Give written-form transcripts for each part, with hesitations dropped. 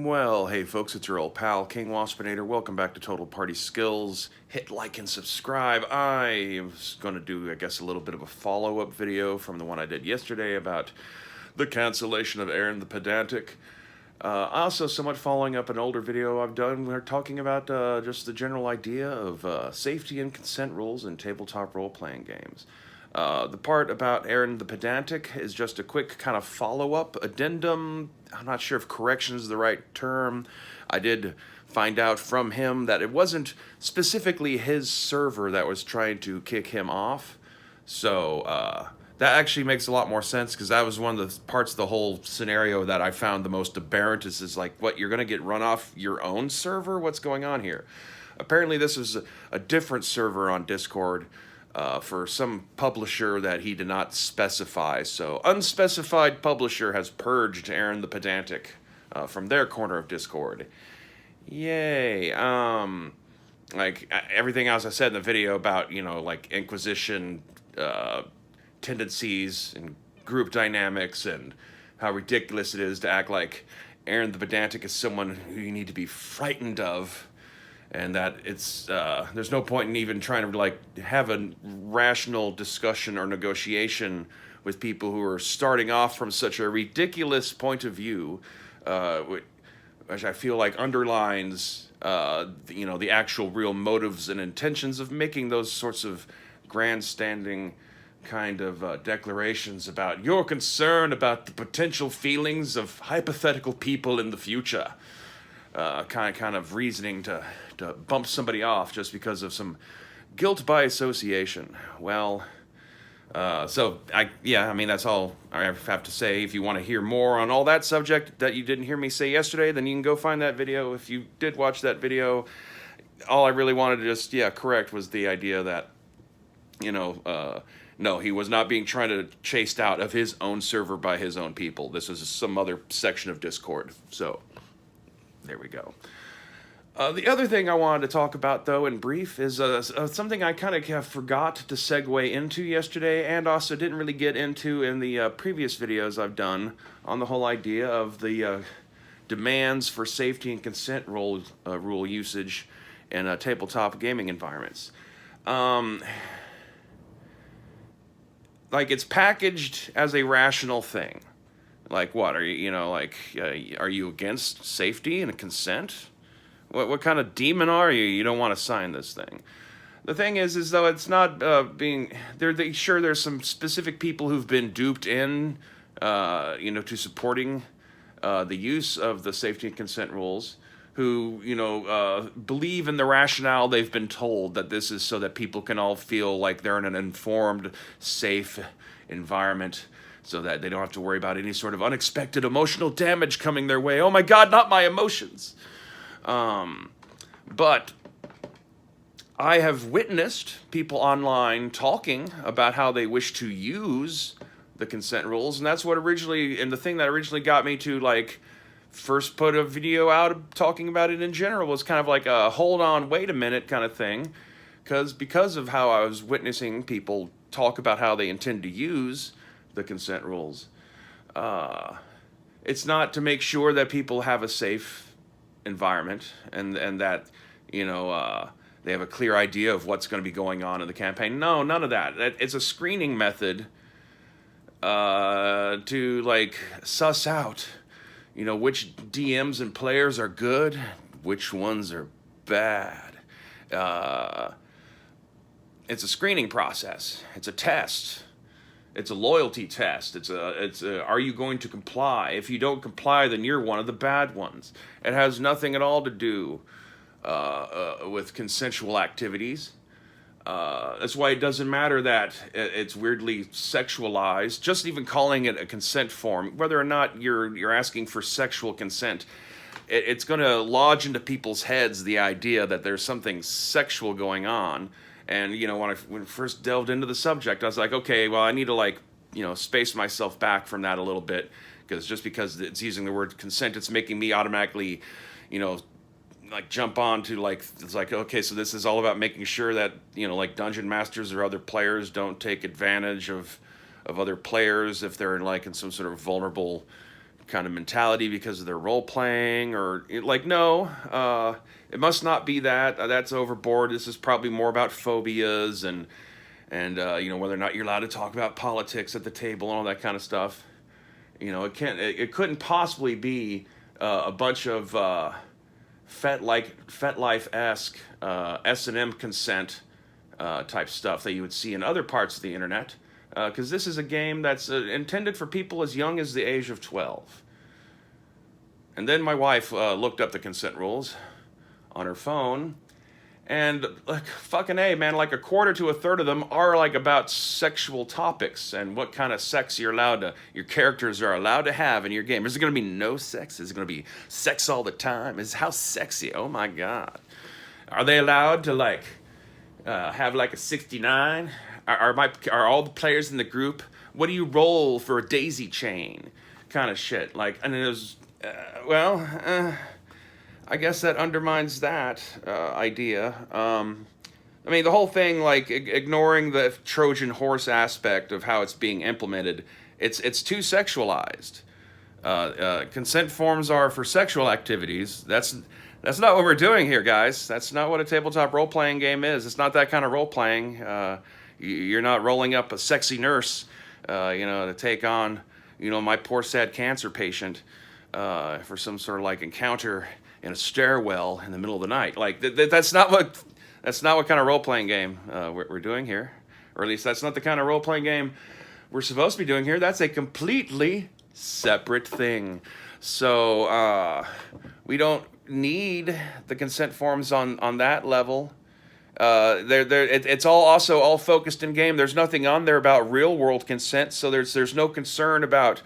Well, hey folks, it's your old pal, King Waspinator. Welcome back to Total Party Skills. Hit like and subscribe. I was going to do, I guess, a little bit of a follow-up video from the one I did yesterday about the cancellation of Aaron the Pedantic. Also, somewhat following up an older video I've done, we're talking about just the general idea of safety and consent rules in tabletop role-playing games. The part about Aaron the Pedantic is just a quick kind of follow-up, addendum. I'm not sure if correction is the right term. I did find out from him that it wasn't specifically his server that was trying to kick him off. So that actually makes a lot more sense, because that was one of the parts of the whole scenario that I found the most aberrant. Is like, what, you're going to get run off your own server? What's going on here? Apparently this was a different server on Discord, for some publisher that he did not specify. So, unspecified publisher has purged Aaron the Pedantic from their corner of Discord. Yay. Like everything else I said in the video about, like Inquisition tendencies and group dynamics and how ridiculous it is to act like Aaron the Pedantic is someone who you need to be frightened of, and that it's there's no point in even trying to like have a rational discussion or negotiation with people who are starting off from such a ridiculous point of view, which I feel like underlines the actual real motives and intentions of making those sorts of grandstanding kind of declarations about your concern about the potential feelings of hypothetical people in the future. Kind of reasoning to bump somebody off just because of some guilt by association. Well, that's all I have to say. If you want to hear more on all that subject that you didn't hear me say yesterday, then you can go find that video. If you did watch that video, all I really wanted to just correct was the idea that no, he was not being trying to chased out of his own server by his own people. This was some other section of Discord. So there we go. The other thing I wanted to talk about, though, in brief, is something I kind of forgot to segue into yesterday, and also didn't really get into in the previous videos I've done on the whole idea of the demands for safety and consent rule usage in tabletop gaming environments. Like, it's packaged as a rational thing. Like, what are you? Are you against safety and consent? What kind of demon are you? You don't want to sign this thing. The thing is though, it's not being. Sure, there's some specific people who've been duped in, to supporting the use of the safety and consent rules, who believe in the rationale they've been told that this is so that people can all feel like they're in an informed, safe environment, so that they don't have to worry about any sort of unexpected emotional damage coming their way. Oh my God, not my emotions. But I have witnessed people online talking about how they wish to use the consent rules, and that's what the thing that originally got me to first put a video out talking about it in general was kind of like a hold on, wait a minute kind of thing, because of how I was witnessing people talk about how they intend to use the consent rules. It's not to make sure that people have a safe environment and that they have a clear idea of what's going to be going on in the campaign. No, none of that. It's a screening method to suss out which DMs and players are good, which ones are bad. It's a screening process. It's a test. It's a loyalty test. It's are you going to comply? If you don't comply, then you're one of the bad ones. It has nothing at all to do with consensual activities. That's why it doesn't matter that it's weirdly sexualized. Just even calling it a consent form, whether or not you're asking for sexual consent, it's going to lodge into people's heads the idea that there's something sexual going on. And, when I first delved into the subject, I was like, okay, well, I need to, space myself back from that a little bit, because it's using the word consent, it's making me automatically, jump on to, it's like, okay, so this is all about making sure that, dungeon masters or other players don't take advantage of other players if they're, in some sort of vulnerable kind of mentality because of their role playing, or like, no, it must not be that. That's overboard. This is probably more about phobias and whether or not you're allowed to talk about politics at the table and all that kind of stuff. It couldn't possibly be a bunch of FetLife-esque S&M consent type stuff that you would see in other parts of the internet, because this is a game that's intended for people as young as the age of 12. And then my wife looked up the consent rules on her phone, and like, fucking A, man, like a quarter to a third of them are like about sexual topics and what kind of sex your characters are allowed to have in your game. Is it going to be no sex? Is it going to be sex all the time? How sexy? Oh my God. Are they allowed to like have like a 69? Are all the players in the group? What do you roll for a daisy chain? Kind of shit. Like, and it was, I guess that undermines that idea. I mean, the whole thing, like, ignoring the Trojan horse aspect of how it's being implemented, it's too sexualized. Consent forms are for sexual activities. That's not what we're doing here, guys. That's not what a tabletop role-playing game is. It's not that kind of role-playing. You're not rolling up a sexy nurse, to take on, my poor, sad cancer patient for some sort of, like, encounter in a stairwell in the middle of the night. Like, that's not what kind of role-playing game we're doing here. Or at least that's not the kind of role-playing game we're supposed to be doing here. That's a completely separate thing. So we don't need the consent forms on that level. It's all focused in game. There's nothing on there about real-world consent, so there's no concern about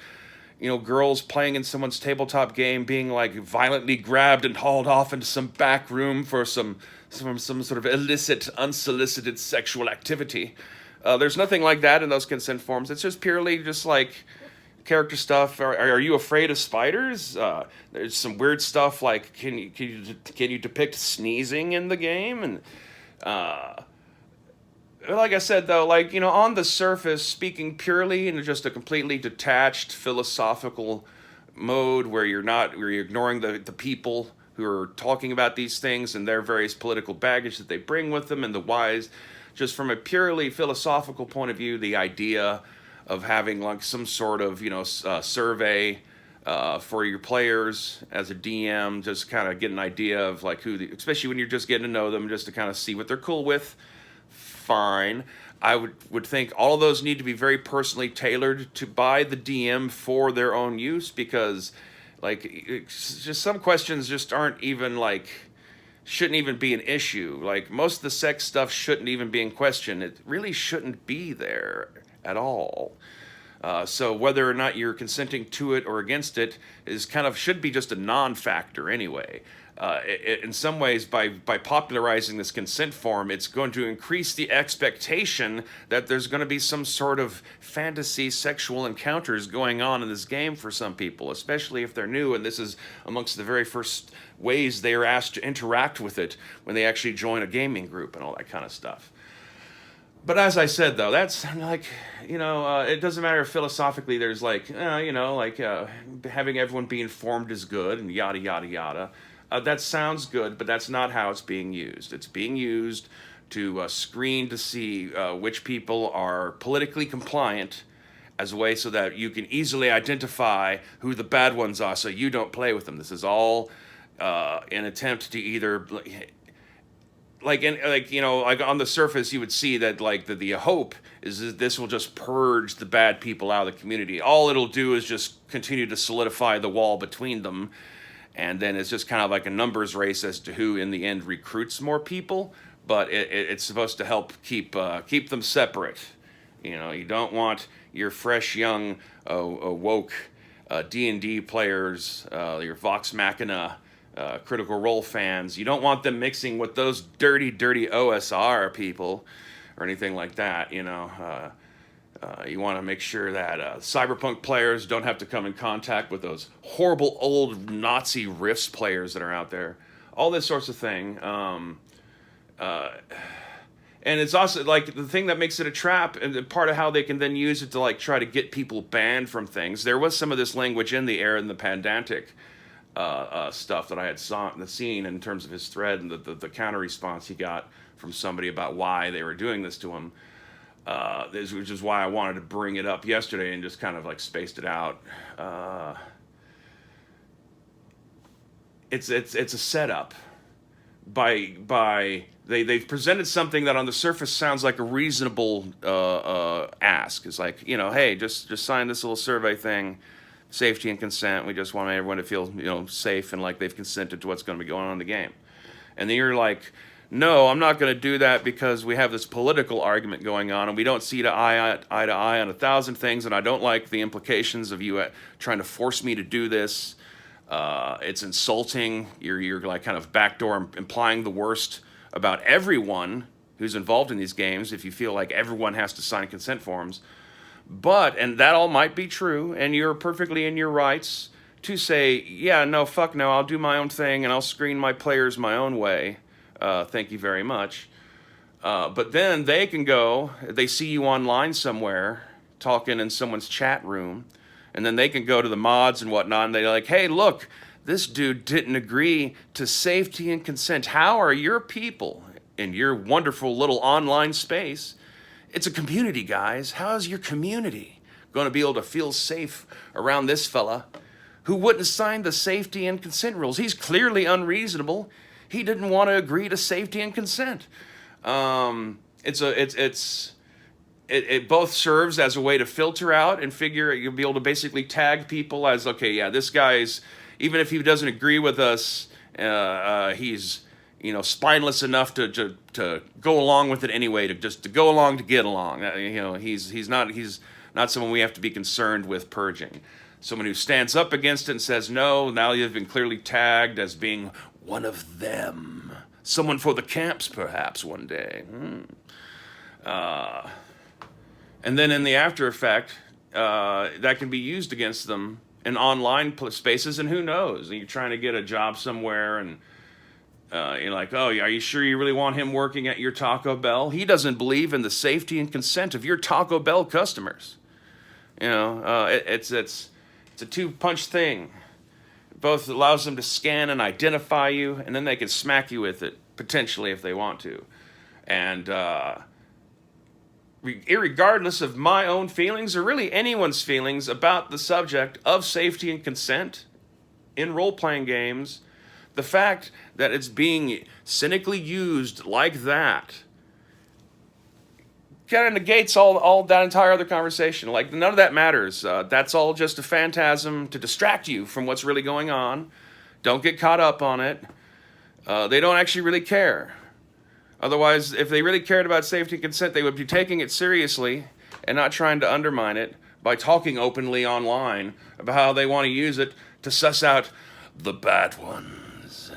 girls playing in someone's tabletop game being like violently grabbed and hauled off into some back room for some sort of illicit, unsolicited sexual activity. There's nothing like that in those consent forms. It's just purely just like character stuff. Are you afraid of spiders? There's some weird stuff like can you depict sneezing in the game? And like I said, though, like, on the surface, speaking purely in just a completely detached philosophical mode where you're ignoring the people who are talking about these things and their various political baggage that they bring with them and the whys, just from a purely philosophical point of view, the idea of having like some sort of, survey for your players as a DM, just kind of get an idea of like especially when you're just getting to know them, just to kind of see what they're cool with. Fine. I would think all of those need to be very personally tailored by the DM for their own use, because like just some questions just aren't even like shouldn't even be an issue. Like most of the sex stuff shouldn't even be in question. It really shouldn't be there at all. So whether or not you're consenting to it or against it should be just a non-factor anyway. In some ways, by popularizing this consent form, it's going to increase the expectation that there's going to be some sort of fantasy sexual encounters going on in this game for some people, especially if they're new, and this is amongst the very first ways they are asked to interact with it when they actually join a gaming group and all that kind of stuff. But as I said, though, that's like, it doesn't matter if philosophically there's like, having everyone be informed is good and yada, yada, yada. That sounds good, but that's not how it's being used. It's being used to screen to see which people are politically compliant as a way so that you can easily identify who the bad ones are so you don't play with them. This is all an attempt to either... Like on the surface, you would see that like the hope is that this will just purge the bad people out of the community. All it'll do is just continue to solidify the wall between them, and then it's just kind of like a numbers race as to who in the end recruits more people. But it's supposed to help keep them separate. You don't want your fresh, young, woke D&D players, your Vox Machina. Critical Role fans. You don't want them mixing with those dirty OSR people or anything like that. You want to make sure that cyberpunk players don't have to come in contact with those horrible old Nazi Rifts players that are out there. All this sorts of thing. And it's also like the thing that makes it a trap, and part of how they can then use it to like try to get people banned from things. There was some of this language in the air in the Pedantic stuff that I had seen in terms of his thread, and the counter response he got from somebody about why they were doing this to him. Which is why I wanted to bring it up yesterday and just kind of like spaced it out. It's a setup. They've presented something that on the surface sounds like a reasonable ask. It's like, hey, just sign this little survey thing, safety and consent. We just want everyone to feel safe and like they've consented to what's going to be going on in the game. And then you're like, no, I'm not going to do that because we have this political argument going on and we don't see eye to eye on 1,000 things, and I don't like the implications of you trying to force me to do this. It's insulting. You're like kind of backdoor implying the worst about everyone who's involved in these games if you feel like everyone has to sign consent forms. And that all might be true, and you're perfectly in your rights to say, yeah, no, fuck no, I'll do my own thing and I'll screen my players my own way. Thank you very much. But then they can go, they see you online somewhere, talking in someone's chat room, and then they can go to the mods and whatnot, and they're like, hey, look, this dude didn't agree to safety and consent. How are your people in your wonderful little online space? It's a community, guys. How is your community going to be able to feel safe around this fella who wouldn't sign the safety and consent rules? He's clearly unreasonable. He didn't want to agree to safety and consent. It both serves as a way to filter out and figure you'll be able to basically tag people as, okay, yeah, this guy's, even if he doesn't agree with us, he's spineless enough to go along with it anyway, to go along to get along. He's not someone we have to be concerned with purging. Someone who stands up against it and says no. Now you've been clearly tagged as being one of them. Someone for the camps, perhaps, one day. And then in the after effect, that can be used against them in online spaces, and who knows? You're trying to get a job somewhere, and you're like, oh, are you sure you really want him working at your Taco Bell? He doesn't believe in the safety and consent of your Taco Bell customers. It's a two-punch thing. Both allows them to scan and identify you, and then they can smack you with it, potentially, if they want to. And irregardless of my own feelings, or really anyone's feelings about the subject of safety and consent in role-playing games, the fact that it's being cynically used like that kind of negates all that entire other conversation. Like, none of that matters. That's all just a phantasm to distract you from what's really going on. Don't get caught up on it. They don't actually really care. Otherwise, if they really cared about safety and consent, they would be taking it seriously and not trying to undermine it by talking openly online about how they want to use it to suss out the bad ones.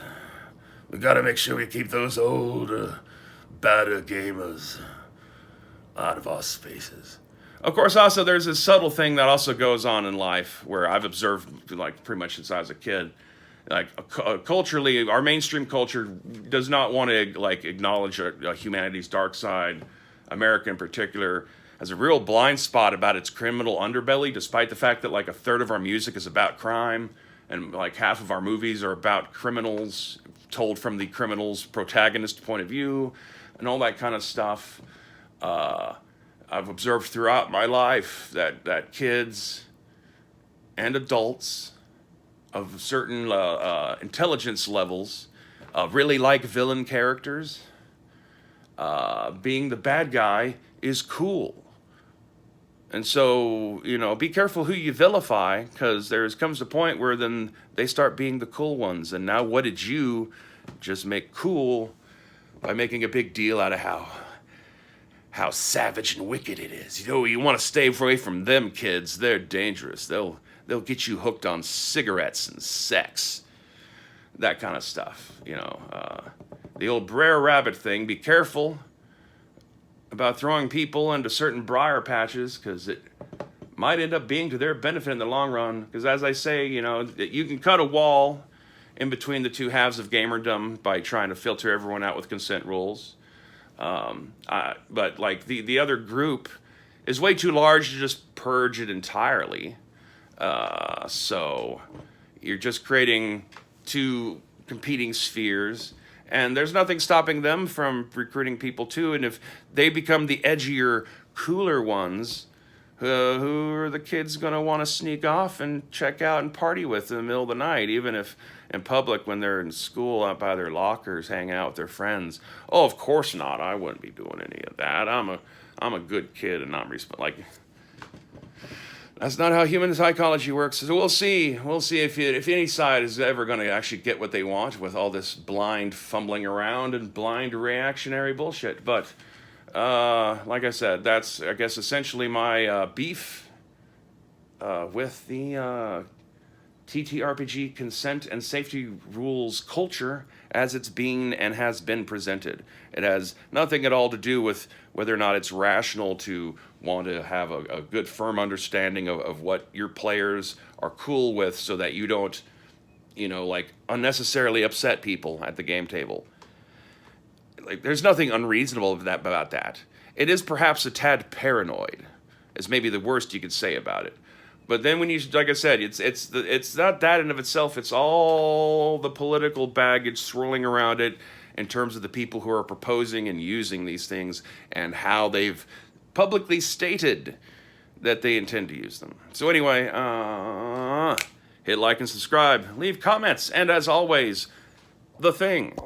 We gotta make sure we keep those old, badder gamers out of our spaces. Of course, also, there's this subtle thing that also goes on in life where I've observed, like, pretty much since I was a kid. Like, culturally, our mainstream culture does not want to, like, acknowledge humanity's dark side. America, in particular, has a real blind spot about its criminal underbelly, despite the fact that, like, a third of our music is about crime, and, like, half of our movies are about criminals, told from the criminal's protagonist point of view, and all that kind of stuff. I've observed throughout my life that kids and adults of certain intelligence levels really like villain characters. Being the bad guy is cool. And so, be careful who you vilify, because there comes a point where then they start being the cool ones. And now what did you just make cool by making a big deal out of how savage and wicked it is? You want to stay away from them kids. They're dangerous. They'll get you hooked on cigarettes and sex. That kind of stuff, The old Brer Rabbit thing, be careful about throwing people into certain briar patches, because it might end up being to their benefit in the long run. Because as I say, you can cut a wall in between the two halves of gamerdom by trying to filter everyone out with consent rules. But like the other group is way too large to just purge it entirely. So you're just creating two competing spheres, and there's nothing stopping them from recruiting people too. And if they become the edgier, cooler ones, who are the kids going to want to sneak off and check out and party with in the middle of the night, even if in public when they're in school out by their lockers, hang out with their friends? Oh, of course not. I wouldn't be doing any of that. I'm a good kid, and I'm like. That's not how human psychology works. So we'll see. We'll see if any side is ever going to actually get what they want with all this blind fumbling around and blind reactionary bullshit. But like I said, that's, I guess, essentially my beef with the TTRPG consent and safety rules culture as it's been and has been presented. It has nothing at all to do with whether or not it's rational to want to have a good, firm understanding of what your players are cool with so that you don't, like, unnecessarily upset people at the game table. Like, there's nothing unreasonable about that. It is perhaps a tad paranoid, is maybe the worst you could say about it. But then when you, like I said, it's not that in of itself. It's all the political baggage swirling around it in terms of the people who are proposing and using these things and how they've publicly stated that they intend to use them. So anyway, hit like and subscribe, leave comments, and as always, the thing.